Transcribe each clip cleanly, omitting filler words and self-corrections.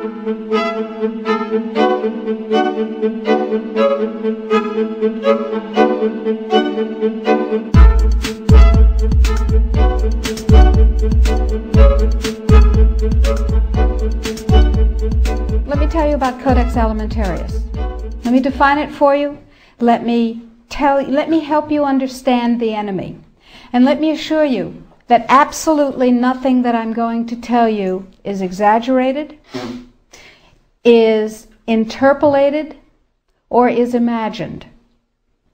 Let me tell you about Codex Alimentarius. Let me define it for you. Let me help you understand the enemy. And let me assure you that absolutely nothing that I'm going to tell you is exaggerated, is interpolated, or is imagined.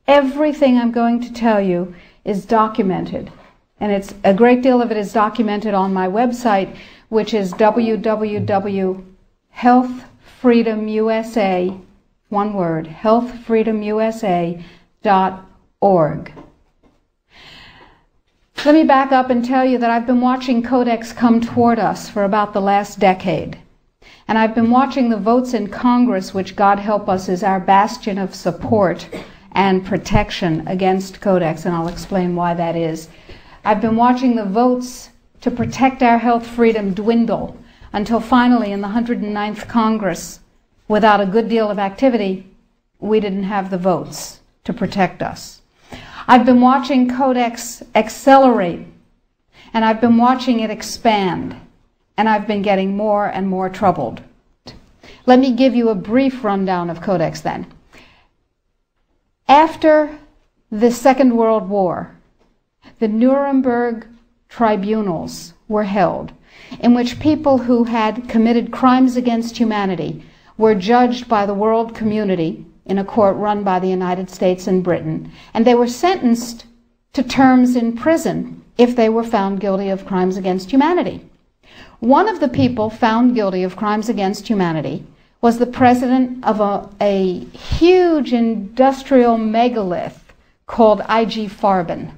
Everything I'm going to tell you is documented. And a great deal of it is documented on my website, which is www.healthfreedomusa, one word, healthfreedomusa.org. Let me back up and tell you that I've been watching Codex come toward us for about the last decade. And I've been watching the votes in Congress, which, God help us, is our bastion of support and protection against Codex, and I'll explain why that is. I've been watching the votes to protect our health freedom dwindle until finally in the 109th Congress, without a good deal of activity, we didn't have the votes to protect us. I've been watching Codex accelerate, and I've been watching it expand, and I've been getting more and more troubled. Let me give you a brief rundown of Codex then. After the Second World War, the Nuremberg tribunals were held, in which people who had committed crimes against humanity were judged by the world community in a court run by the United States and Britain, and they were sentenced to terms in prison if they were found guilty of crimes against humanity. One of the people found guilty of crimes against humanity was the president of a huge industrial megalith called I.G. Farben.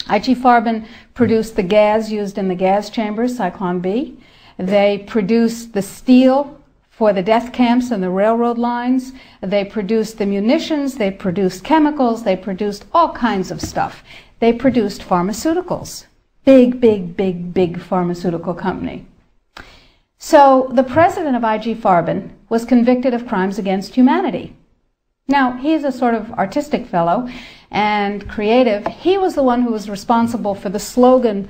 I.G. Farben produced the gas used in the gas chambers, Cyclone B. They produced the steel for the death camps and the railroad lines. They produced the munitions. They produced chemicals. They produced all kinds of stuff. They produced pharmaceuticals. Big, big, big, big pharmaceutical company. So the president of I.G. Farben was convicted of crimes against humanity. Now, he's a sort of artistic fellow and creative. He was the one who was responsible for the slogan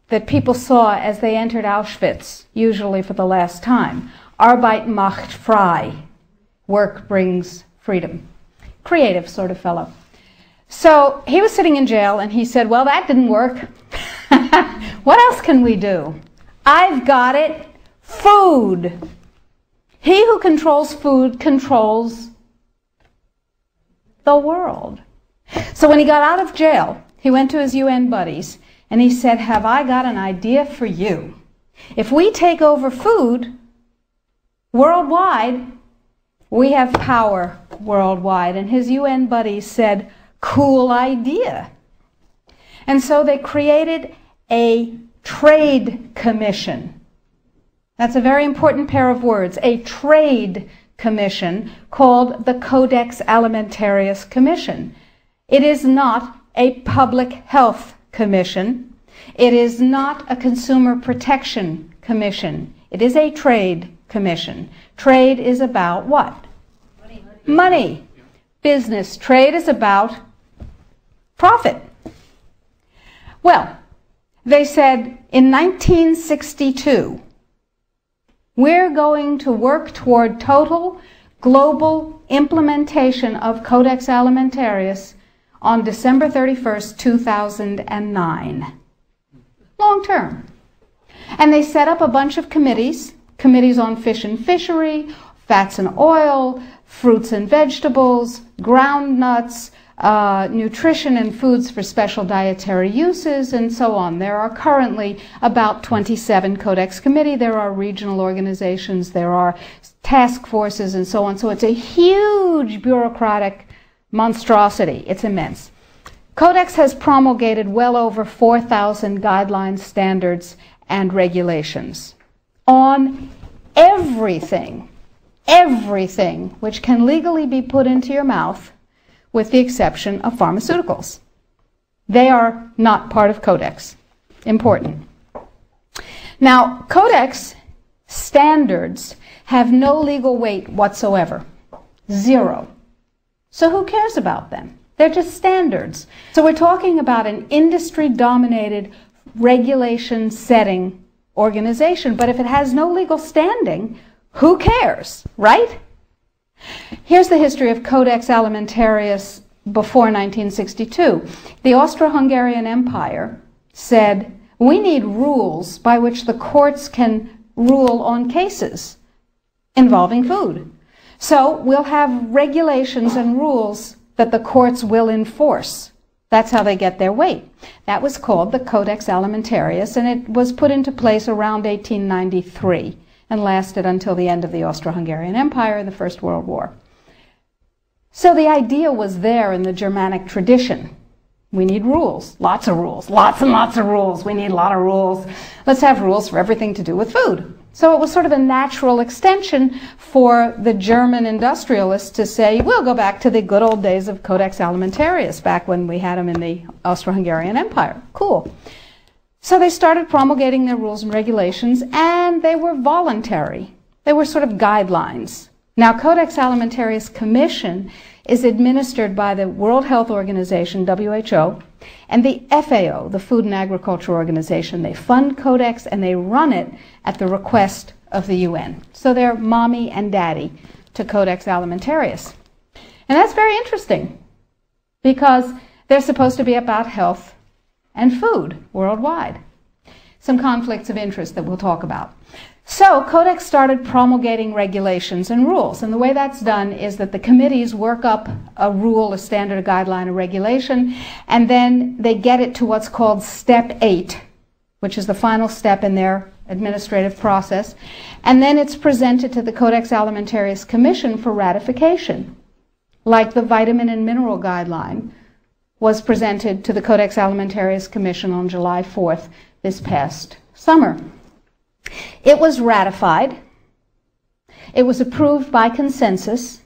that people saw as they entered Auschwitz, usually for the last time. Arbeit macht frei. Work brings freedom. Creative sort of fellow. So he was sitting in jail and he said, well, that didn't work. What else can we do? I've got it. Food. He who controls food controls the world. So when he got out of jail, he went to his UN buddies and he said, have I got an idea for you? If we take over food worldwide, we have power worldwide. And his UN buddies said, cool idea. And so they created a trade commission. That's a very important pair of words, a trade commission called the Codex Alimentarius Commission. It is not a public health commission. It is not a consumer protection commission. It is a trade commission. Trade is about what? Money. Business. Trade is about profit. Well, they said in 1962, we're going to work toward total global implementation of Codex Alimentarius on December 31st, 2009. Long term. And they set up a bunch of committees on fish and fishery, fats and oil, fruits and vegetables, ground nuts, nutrition and foods for special dietary uses, and so on. There are currently about 27 Codex Committee. There are regional organizations. There are task forces and so on. So it's a huge bureaucratic monstrosity. It's immense. Codex has promulgated well over 4,000 guidelines, standards, and regulations on everything which can legally be put into your mouth, with the exception of pharmaceuticals. They are not part of Codex. Important. Now, Codex standards have no legal weight whatsoever. Zero. So who cares about them? They're just standards. So we're talking about an industry-dominated, regulation-setting organization, but if it has no legal standing, who cares, right? Here's the history of Codex Alimentarius before 1962. The Austro-Hungarian Empire said, we need rules by which the courts can rule on cases involving food. So we'll have regulations and rules that the courts will enforce. That's how they get their weight. That was called the Codex Alimentarius, and it was put into place around 1893 and lasted until the end of the Austro-Hungarian Empire in the First World War. So the idea was there in the Germanic tradition. We need rules, lots of rules, lots and lots of rules. We need a lot of rules. Let's have rules for everything to do with food. So it was sort of a natural extension for the German industrialists to say, we'll go back to the good old days of Codex Alimentarius, back when we had them in the Austro-Hungarian Empire. Cool. So they started promulgating their rules and regulations, and they were voluntary. They were sort of guidelines. Now, Codex Alimentarius Commission is administered by the World Health Organization, WHO, and the FAO, the Food and Agriculture Organization. They fund Codex and they run it at the request of the UN. So they're mommy and daddy to Codex Alimentarius. And that's very interesting because they're supposed to be about health and food worldwide. Some conflicts of interest that we'll talk about. So Codex started promulgating regulations and rules, and the way that's done is that the committees work up a rule, a standard, a guideline, a regulation, and then they get it to what's called Step 8, which is the final step in their administrative process, and then it's presented to the Codex Alimentarius Commission for ratification, like the vitamin and mineral guideline was presented to the Codex Alimentarius Commission on July 4th this past summer. It was ratified, it was approved by consensus,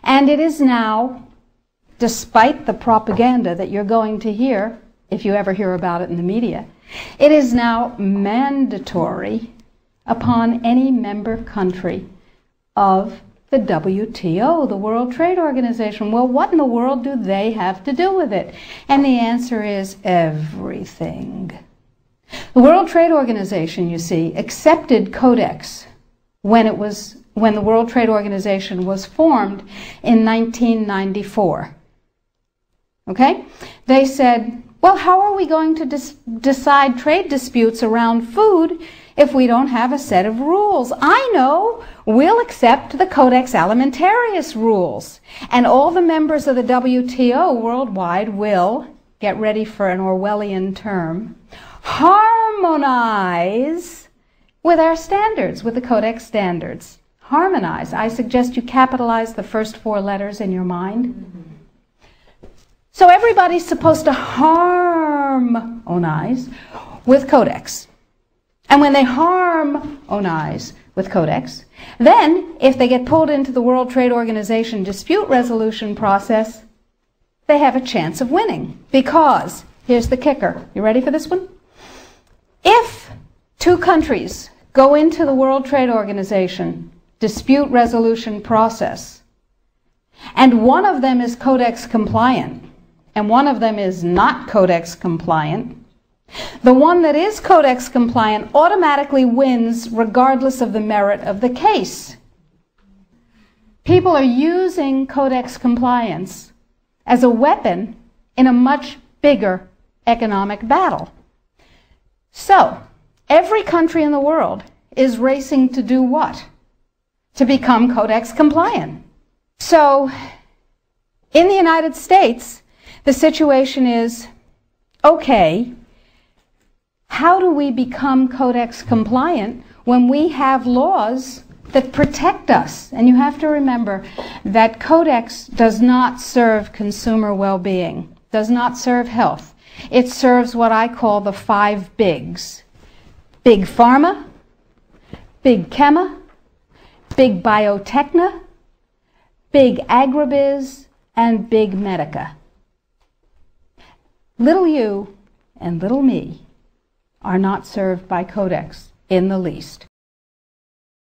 and it is now, despite the propaganda that you're going to hear, if you ever hear about it in the media, it is now mandatory upon any member country of the WTO, the World Trade Organization. Well, what in the world do they have to do with it? And the answer is everything. The World Trade Organization, you see, accepted Codex when the World Trade Organization was formed in 1994. Okay? They said, well, how are we going to decide trade disputes around food if we don't have a set of rules? I know, we'll accept the Codex Alimentarius rules. And all the members of the WTO worldwide will, get ready for an Orwellian term, harmonize with our standards, with the Codex standards. Harmonize. I suggest you capitalize the first 4 letters in your mind. So everybody's supposed to harmonize with Codex. And when they harmonize with Codex, then if they get pulled into the World Trade Organization dispute resolution process, they have a chance of winning. Because, here's the kicker. You ready for this one? If 2 countries go into the World Trade Organization dispute resolution process, and one of them is Codex compliant, and one of them is not Codex compliant, the one that is Codex compliant automatically wins regardless of the merit of the case. People are using Codex compliance as a weapon in a much bigger economic battle. So, every country in the world is racing to do what? To become Codex compliant. So, in the United States, the situation is, okay, how do we become Codex compliant when we have laws that protect us? And you have to remember that Codex does not serve consumer well-being, does not serve health. It serves what I call the 5 bigs. Big Pharma, Big Chema, Big Biotechna, Big Agribiz, and Big Medica. Little you and little me are not served by Codex in the least.